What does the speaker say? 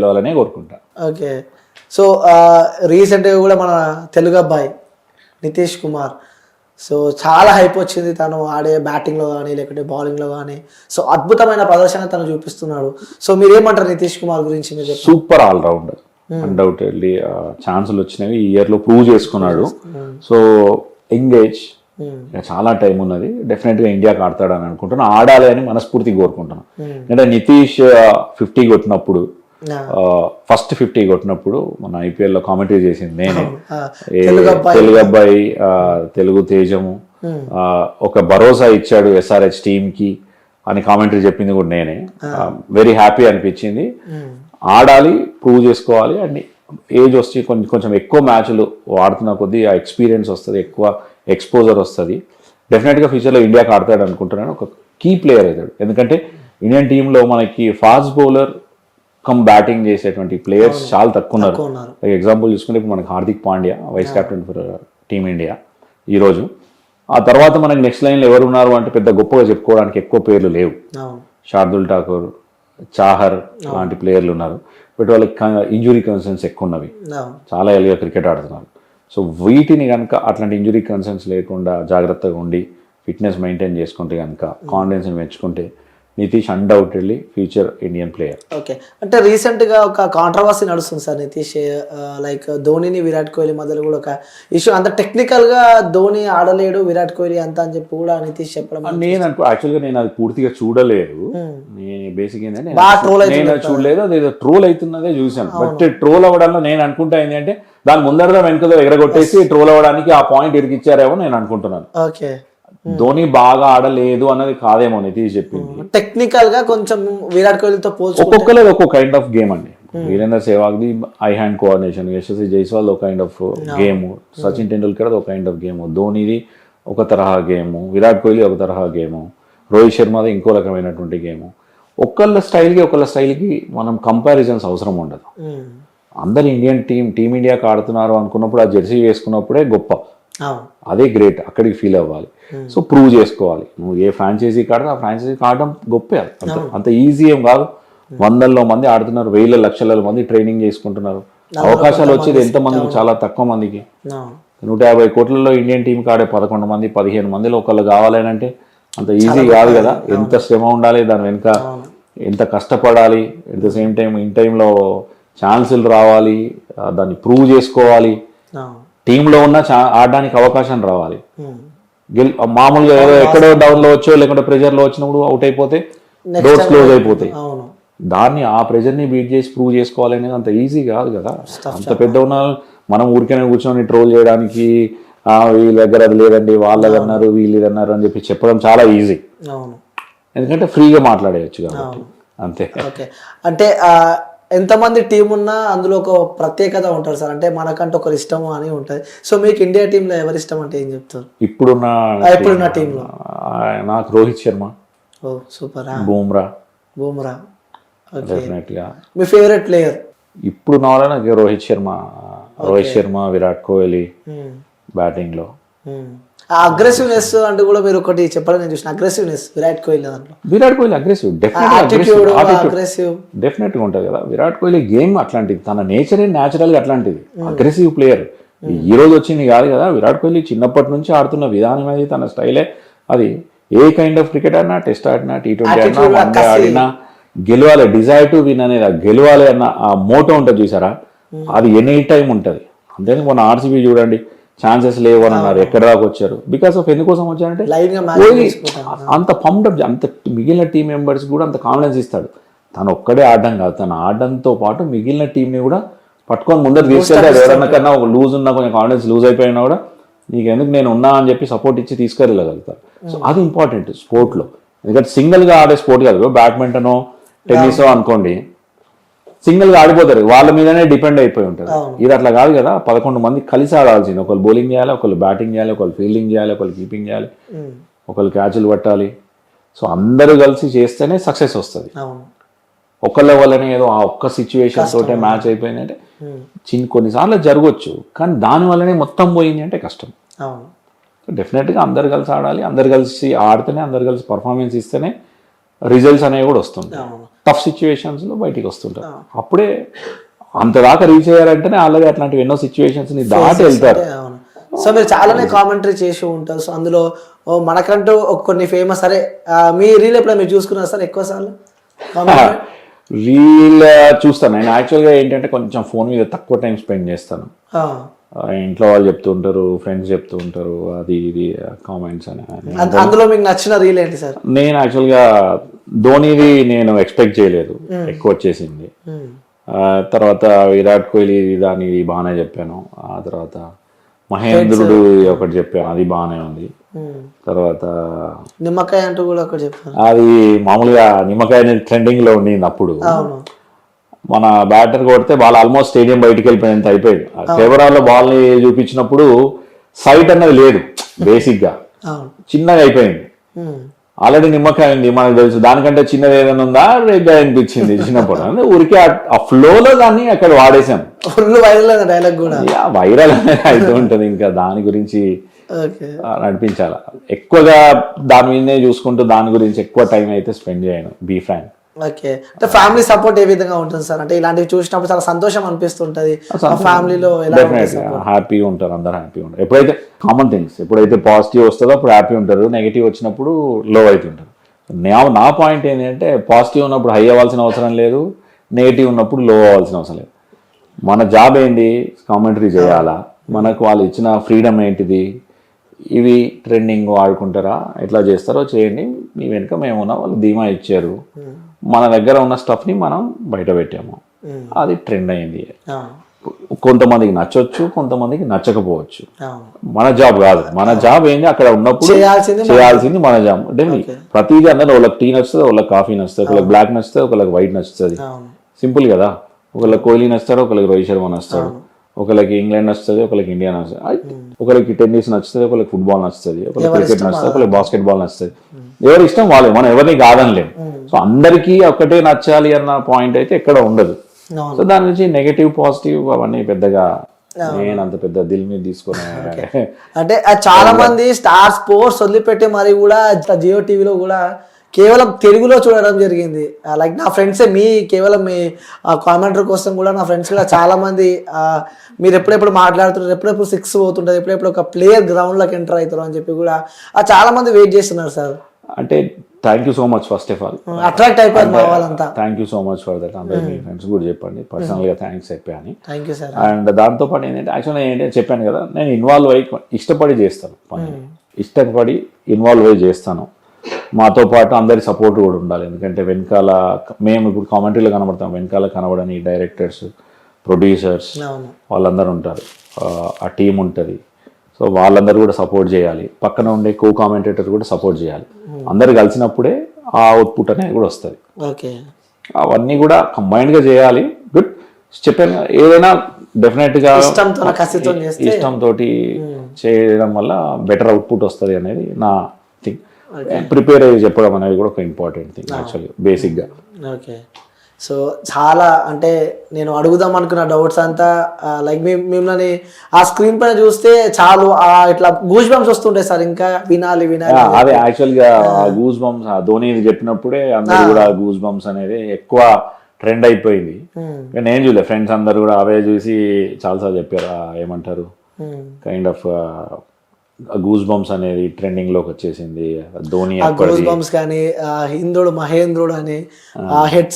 గెలవాలనే కోరుకుంటా. Okay. So రీసెంట్గా కూడా మన తెలుగు అబ్బాయి నితీష్ కుమార్ సో చాలా హైప్ వచ్చింది తను ఆడే బ్యాటింగ్లో కానీ లేకుంటే బౌలింగ్లో కానీ. సో అద్భుతమైన ప్రదర్శన తను చూపిస్తున్నాడు. సో మీరేమంటారు నితీష్ కుమార్ గురించి? మీరు సూపర్ ఆల్రౌండర్, అన్డౌటెడ్లీ ఛాన్సులు వచ్చినవి ఈ ఇయర్లో ప్రూవ్ చేసుకున్నాడు. సో ఎంగేజ్, చాలా టైం ఉన్నది, డెఫినెట్గా ఇండియాకి ఆడతాడని అనుకుంటున్నాను. ఆడాలి అని మనస్ఫూర్తిగా కోరుకుంటున్నాను. ఎందుకంటే నితీష్ 50 కొట్టినప్పుడు, ఫస్ట్ 50 కొట్టినప్పుడు మన ఐపీఎల్లో కామెంటరీ చేసింది నేనే. తెలుగు అబ్బాయి, తెలుగు తేజము, ఒక భరోసా ఇచ్చాడు ఎస్ఆర్హెచ్ టీంకి అని కామెంటరీ చెప్పింది కూడా నేనే. వెరీ హ్యాపీ అనిపించింది. ఆడాలి, ప్రూవ్ చేసుకోవాలి. అండ్ ఏజ్ వచ్చి కొంచెం ఎక్కువ మ్యాచ్లు ఆడుతున్న కొద్దీ ఆ ఎక్స్పీరియన్స్ వస్తుంది, ఎక్కువ ఎక్స్పోజర్ వస్తుంది. డెఫినెట్గా ఫ్యూచర్లో ఇండియాకి ఆడతాడు అనుకుంటున్నాను. ఒక కీ ప్లేయర్ అవుతాడు. ఎందుకంటే ఇండియన్ టీంలో మనకి ఫాస్ట్ బౌలర్ కమ్ బ్యాటింగ్ చేసేటువంటి ప్లేయర్స్ చాలా తక్కువ ఉన్నారు. ఎగ్జాంపుల్ చూసుకుంటే ఇప్పుడు మనకి Hardik Pandya, vice captain for team India ఈరోజు. ఆ తర్వాత మనకి నెక్స్ట్ లైన్లో ఎవరు ఉన్నారు అంటే పెద్ద గొప్పగా చెప్పుకోవడానికి ఎక్కువ పేర్లు లేవు. శార్దుల్ ఠాకూర్, చాహర్ లాంటి ప్లేయర్లు ఉన్నారు. బట్ వాళ్ళకి ఇంజురీ కన్సర్న్స్ ఎక్కువ ఉన్నవి, చాలా ఏళ్ళుగా క్రికెట్ ఆడుతున్నారు. సో వీటిని కనుక అట్లాంటి ఇంజురీ కన్సర్న్స్ లేకుండా జాగ్రత్తగా ఉండి ఫిట్నెస్ మెయింటైన్ చేసుకుంటే కనుక, కాన్ఫిడెన్స్ని పెంచుకుంటే Nitish undoubtedly future Indian player. Okay. అంటే రీసెంట్గా ఒక కాంట్రవర్సీ నడుస్తుంది సార్ నితీష్, లైక్ ధోనిని విరాట్ కోహ్లీ మధ్యలో కూడా ఒక ఇష్యూ. అంత టెక్నికల్గా ధోని ఆడలేడు విరాట్ కోహ్లీ అంత అని చెప్పి కూడా నితీష్ చెప్పడం. నేను యాక్చువల్గా నేను అది పూర్తిగా చూడలేదు. నేను బేసిక్ ఏంటంటే నేను చూడలేదు, అది ట్రోల్ అవుతున్నదే చూసాను. బట్ ట్రోల్ అవ్వడంలో నేను అనుకుంటా ఏంటంటే దాని ముందరగా వెనుకదో ఎగరగొట్టేసి ట్రోల్ అవ్వడానికి ఆ పాయింట్ ఇరికిచ్చారేమో నేను అనుకుంటున్నాను. ఓకే. ధోని బాగా ఆడలేదు అన్నది కాదేమో నితీష్ చెప్పింది. టెక్నికల్ గా కొంచెం విరాట్ కోహ్లీతో పోల్చి ఒక్కొక్కరు ఒక్కొక్క కైండ్ ఆఫ్ గేమ్ అండి. వీరేంద్ర సెహ్వాగ్ది eye hand coordination, Yashasvi Jaiswal ఒక kind of game, Sachin Tendulkar ఒక కైండ్ ఆఫ్ గేమ్, ధోనిది ఒక తరహా గేము, విరాట్ కోహ్లీ ఒక తరహా గేము, రోహిత్ శర్మది ఇంకో రకమైనటువంటి గేము. ఒకళ్ళ స్టైల్కి మనం కంపారిజన్స్ అవసరం ఉండదు. అందరు ఇండియన్ టీమిండియాకి ఆడుతున్నారు అనుకున్నప్పుడు ఆ జెర్సీ వేసుకున్నప్పుడే గొప్ప, అదే గ్రేట్, అక్కడికి ఫీల్ అవ్వాలి. సో ప్రూవ్ చేసుకోవాలి. నువ్వు ఏ ఫ్రాంచైజీకి ఆడితే ఆ ఫ్రాంచైజీకి ఆడడం గొప్పే. అంత ఈజీ ఏం కాదు. వందల్లో మంది ఆడుతున్నారు, వేల లక్షల మంది ట్రైనింగ్ చేసుకుంటున్నారు. అవకాశాలు వచ్చేది ఎంతమందికి? చాలా తక్కువ మందికి. 150 కోట్లలో ఇండియన్ టీంకి ఆడే 11 మంది 15 మందిలో ఒకళ్ళు కావాలని అంటే అంత ఈజీ కాదు కదా. ఎంత శ్రమ ఉండాలి, దాని వెనుక ఎంత కష్టపడాలి, at the same time in టైంలో ఛాన్సులు రావాలి, దాన్ని ప్రూవ్ చేసుకోవాలి, టీంలో ఉన్న ఆడడానికి అవకాశం రావాలి. మామూలుగా ఏదో ఎక్కడో డౌన్లో వచ్చో లేకుంటే ప్రెజర్లో వచ్చినప్పుడు అవుట్ అయిపోతే డోర్స్ క్లోజ్ అయిపోతాయి. దాన్ని ఆ ప్రెజర్ని బీట్ చేసి ప్రూవ్ చేసుకోవాలి అనేది అంత ఈజీ కాదు కదా. అంత పెద్ద ఉన్న మనం ఊరికైనా కూర్చొని ట్రోల్ చేయడానికి వీళ్ళ దగ్గర అది లేదండి, వాళ్ళది అన్నారు, వీళ్ళు అన్నారు అని చెప్పి చెప్పడం చాలా ఈజీ. ఎందుకంటే ఫ్రీగా మాట్లాడేయచ్చు కాబట్టి అంతే. అంటే ఎంతమంది టీం ఉన్నా అందులో ఒక ప్రత్యేకత ఉంటుంది సార్. అంటే మనకంటే ఒకరు ఇష్టము అని ఉంటుంది. సో మీకు ఇండియా టీంలో ఎవరి ఇష్టం అంటే ఏం చెప్తారు? ఇప్పుడున్న టీంలో నాకు రోహిత్ శర్మ, ఓ సూపర్, బూమ్రా. డెఫినెట్గా మీ ఫేవరెట్ ప్లేయర్ ఇప్పుడు నా వల్ల నాకు రోహిత్ శర్మ, విరాట్ కోహ్లీ బ్యాటింగ్ లో. అగ్రెసివ్నెస్ అంటే కూడా మీరు ఒకటి చెప్పాలని నేను చూసిన, aggressiveness Virat Kohli aggressive definite గా ఉంటుంది కదా. విరాట్ కోహ్లీ గేమ్ అట్లాంటిది, తన నేచరే న్యాచురల్ గా అట్లాంటిది, అగ్రెసివ్ ప్లేయర్. ఈ రోజు వచ్చింది కాదు కదా. విరాట్ కోహ్లీ చిన్నప్పటి నుంచి ఆడుతున్న విధానం అది, తన స్టైలే అది. ఏ కైండ్ ఆఫ్ క్రికెట్ ఆడినా, టెస్ట్ ఆడినా, T20 ఆడినా, వన్డే ఆడినా గెలవాలి, డిజైర్ టు విన్ అనేది, గెలవాలి అన్న ఆ మోటో ఉంటుంది చూసారా, అది ఎనీ టైం ఉంటుంది. అంతేనా మన ఆర్సీబీ చూడండి, ఛాన్సెస్ లేవు అని అన్నారు, ఎక్కడ దాకా వచ్చారు. బికాస్ ఆఫ్ ఎందుకోసం వచ్చారంటే అంత పంప్డ్ అప్, అంత మిగిలిన టీం మెంబర్స్ కూడా అంత కాన్ఫిడెన్స్ ఇస్తాడు. తను ఒక్కడే ఆడడం కాదు, తను ఆడడంతో పాటు మిగిలిన టీంని కూడా పట్టుకొని ముందర తీసుకెళ్తాడు. ఎవరన్నా కన్నా ఒక లూజ్ ఉన్నా, కొంచెం కాన్ఫిడెన్స్ లూజ్ అయిపోయినా కూడా నీకు ఎందుకు నేను ఉన్నా అని చెప్పి సపోర్ట్ ఇచ్చి తీసుకెళ్ళగలుగుతారు. సో అది ఇంపార్టెంట్ స్పోర్ట్లో. ఎందుకంటే సింగిల్గా ఆడే స్పోర్ట్ కాదు. బ్యాడ్మింటనో టెన్నిసో అనుకోండి, సింగిల్గా ఆడిపోతారు, వాళ్ళ మీదనే డిపెండ్ అయిపోయి ఉంటారు. ఇది అట్లా కాదు కదా. 11 మంది కలిసి ఆడాల్సింది. ఒకళ్ళు బౌలింగ్ చేయాలి, ఒకళ్ళు బ్యాటింగ్ చేయాలి, ఒకళ్ళు ఫీల్డింగ్ చేయాలి, ఒకళ్ళు కీపింగ్ చేయాలి, ఒకళ్ళు క్యాచ్లు పట్టాలి. సో అందరూ కలిసి చేస్తేనే సక్సెస్ వస్తుంది. ఒకళ్ళ వల్లనే ఏదో ఆ ఒక్క సిచ్యువేషన్ తోటే మ్యాచ్ అయిపోయిందంటే కొన్నిసార్లు జరగవచ్చు, కానీ దాని వల్లనే మొత్తం పోయింది అంటే కష్టం. డెఫినెట్గా అందరు కలిసి ఆడాలి, అందరు కలిసి ఆడితేనే, అందరు కలిసి పర్ఫార్మెన్స్ ఇస్తేనే రిజల్ట్స్ అనేవి కూడా వస్తుంటాయి. అవును. టఫ్ సిచ్యువేషన్స్లో బయటికి వస్తుంటారు. అప్పుడే అంతదాకా రీచ్ అయ్యారంటేనే ఆల్రెడీ అట్లాంటివి ఎన్నో సిచ్యువేషన్స్ని దాటి వెళ్తారు. అవును. సో మీరు చాలానే కామెంటరీ చేసి ఉంటారు. సో అందులో మనకంటూ కొన్ని ఫేమస్ సరే మీ రీల్ ఎప్పుడైనా మీరు చూసుకున్నారు సార్ ఎక్కువ సార్లు రీల్ చూస్తాను. నేను యాక్చువల్గా ఏంటంటే కొంచెం ఫోన్ మీద తక్కువ టైం స్పెండ్ చేస్తాను. ఇంట్లో వాళ్ళు చెప్తూ ఉంటారు, ఫ్రెండ్స్ చెప్తూ ఉంటారు, అది ఇది కామెంట్స్ అని. అందులో మీకు నచ్చిన రీల్ ఏంటి సార్? నేను యాక్చువల్గా ధోనిది నేను ఎక్స్పెక్ట్ చేయలేదు, ఎక్కువ వచ్చేసింది. తర్వాత విరాట్ కోహ్లీ దాని బాగానే చెప్పాను. ఆ తర్వాత మహేంద్రుడు ఒకటి చెప్పాను, అది బాగానే ఉంది. తర్వాత నిమ్మకాయ అంటూ కూడా ఒకటి చెప్పాను, అది మామూలుగా నిమ్మకాయ అనేది ట్రెండింగ్ లో ఉండింది అప్పుడు. మన బ్యాటర్ కొడితే బాల్ ఆల్మోస్ట్ స్టేడియం బయటికి వెళ్ళిపోయినంత అయిపోయింది. కెమెరాలో బాల్ ని చూపించినప్పుడు సైట్ అన్నది లేదు, బేసిక్ గా చిన్నగా అయిపోయింది. ఆల్రెడీ నిమ్మకాయ ఉంది మనకు తెలుసు, దానికంటే చిన్నది ఏదైనా ఉందా రేగ్గా అనిపించింది చిన్నప్పుడు. అంటే ఊరికే ఆ ఫ్లోలో దాన్ని అక్కడ వాడేసాం. ఫుల్ వైరల్ డైలాగ్ కూడా వైరల్ అనేది అయితే ఉంటుంది, ఇంకా దాని గురించి నడిపించాలి. ఎక్కువగా దాని మీదనే చూసుకుంటూ దాని గురించి ఎక్కువ టైం అయితే స్పెండ్ చేయను, బీ ఫ్రాంక్. ఓకే. అంటే ఫ్యామిలీ సపోర్ట్ ఏ విధంగా ఉంటుంది సార్? అంటే ఇలాంటివి చూసినప్పుడు చాలా సంతోషం అనిపిస్తుంటది. ఫ్యామిలీలో హ్యాపీగా ఉంటారు, అందరూ హ్యాపీగా ఉంటారు. ఎప్పుడైతే కామన్ థింగ్స్, ఎప్పుడైతే పాజిటివ్ వస్తుందో అప్పుడు హ్యాపీ ఉంటారు, నెగిటివ్ వచ్చినప్పుడు లో అవుతుంటారు. నా పాయింట్ ఏంటంటే పాజిటివ్ ఉన్నప్పుడు హై అవ్వాల్సిన అవసరం లేదు, నెగిటివ్ ఉన్నప్పుడు లో అవ్వాల్సిన అవసరం లేదు. మన జాబ్ ఏంటి, కామెంటరీ చేయాలా, మనకు వాళ్ళు ఇచ్చిన ఫ్రీడమ్ ఏంటిది, ఇవి ట్రెండింగ్ ఆడుకుంటారా, ఎట్లా చేస్తారో చేయండి, మీ వెనుక మేమున్నా, వాళ్ళు ధీమా ఇచ్చారు, మన దగ్గర ఉన్న స్టఫ్ని మనం బయట పెట్టాము, అది ట్రెండ్ అయింది. కొంతమందికి నచ్చొచ్చు, కొంతమందికి నచ్చకపోవచ్చు, మన జాబ్ కాదు. మన జాబ్ ఏంటి, అక్కడ ఉన్నప్పుడు చేయాల్సింది మన జాబ్. డెఫినెట్లీ ప్రతిదీ అందరూ వాళ్ళకి టీ నచ్చుతుంది, వాళ్ళకి కాఫీ నచ్చుతుంది, ఒకళ్ళకి బ్లాక్ నచ్చుతుంది, ఒకళ్ళకి వైట్ నచ్చుతుంది, సింపుల్ కదా. ఒకళ్ళకి కోహ్లీ నచ్చుతారు, ఒకళ్ళకి రోహిత్ శర్మ నచ్చుతాడు, ఒకళ్ళకి ఇంగ్లాండ్ నచ్చుతుంది, ఒకళ్ళకి ఇండియా నచ్చుతుంది, ఒకళ్ళకి టెన్నిస్ నచ్చుతుంది, ఒకళ్ళకి ఫుట్బాల్ నచ్చుతుంది, ఒకళ్ళకి క్రికెట్ నచ్చుతుంది, ఒకళ్ళకి బాస్కెట్ బాల్ నచ్చుతుంది. ఎవరి ఇష్టం వాళ్ళే, మనం ఎవరిని కాదనిలేం. సో అందరికీ ఒక్కటే నచ్చాలి అన్న పాయింట్ అయితే ఎక్కడ ఉండదు. సో దాని నుంచి నెగటివ్ పాజిటివ్ అవన్నీ పెద్దగా నేను అంత పెద్ద దిల్ మీద తీసుకునే. అంటే చాలా మంది స్టార్ స్పోర్ట్స్ వదిలిపెట్టి మరి కూడా జియో టీవీలో కూడా కేవలం తెలుగులో చూడడం జరిగింది. లైక్ నా ఫ్రెండ్సే కేవలం మీ కామెంటరీ కోసం కూడా నా ఫ్రెండ్స్ కూడా చాలా మంది మీరు ఎప్పుడెప్పుడు మాట్లాడుతున్నారు, ఎప్పుడెప్పుడు 6 పోతుంటుంది, ఎప్పుడెప్పుడు ఒక ప్లేయర్ గ్రౌండ్లోకి ఎంటర్ అవుతారు అని చెప్పి కూడా చాలా మంది వెయిట్ చేస్తున్నారు సార్. అంటే thank you so much, first of all attract అయిపోయారు మా వాళ్ళంతా. Thank you so much for that. అందరూ మీ ఫ్రెండ్స్ కూడా చెప్పండి, పర్సనల్గా థ్యాంక్స్ చెప్పాను. Thank you sir. అండ్ దాంతోపాటు ఏంటంటే యాక్చువల్గా ఏంటంటే చెప్పాను కదా, నేను ఇన్వాల్వ్ అయ్యి ఇష్టపడి చేస్తాను పని, ఇష్టపడి ఇన్వాల్వ్ అయ్యి చేస్తాను. మాతో పాటు అందరి సపోర్ట్ కూడా ఉండాలి, ఎందుకంటే వెనకాల మేము ఇప్పుడు కామెంటరీలో కనబడతాం, వెనకాల కనబడని డైరెక్టర్స్, ప్రొడ్యూసర్స్ వాళ్ళందరూ ఉంటారు, ఆ టీం ఉంటుంది. సో వాళ్ళందరూ కూడా సపోర్ట్ చేయాలి, పక్కన ఉండే కో కామెంటేటర్ కూడా సపోర్ట్ చేయాలి. అందరు కలిసినప్పుడే ఆ అవుట్పుట్ అనేది కూడా వస్తుంది. ఓకే, అవన్నీ కూడా కంబైన్డ్గా చేయాలి. గుడ్ చెప్పాను, ఏదైనా డెఫినెట్గా ఇష్టంతో చేయడం వల్ల బెటర్ అవుట్పుట్ వస్తుంది అనేది నా థింగ్. ప్రిపేర్ అయ్యి చెప్పడం అనేది కూడా ఒక ఇంపార్టెంట్ థింగ్ యాక్చువల్లీ బేసిక్గా. ఓకే, సో చాలా అంటే నేను అడుగుదాం అనుకున్న డౌట్స్ అంతా లైక్ మిమ్మల్ని ఆ స్క్రీన్ పైన చూస్తే చాలు ఇట్లా గూస్ బంప్స్ వస్తుంటాయి సార్, ఇంకా వినాలి. అదే యాక్చువల్గా గూస్ బంప్స్ ధోని చెప్పినప్పుడే అందరూ కూడా గూస్ బంప్స్ అనేది ఎక్కువ ట్రెండ్ అయిపోయింది. నేను చూడలే, ఫ్రెండ్స్ అందరు కూడా అవే చూసి చాలాసార్లు చెప్పారు, ఏమంటారు కైండ్ ఆఫ్ గూస్ బంప్స్ అనేది ట్రెండింగ్ లోకి వచ్చేసింది. ధోని గూస్ బంప్స్ కానీ ఇంద్రుడు మహేంద్రుడు అని హెడ్స్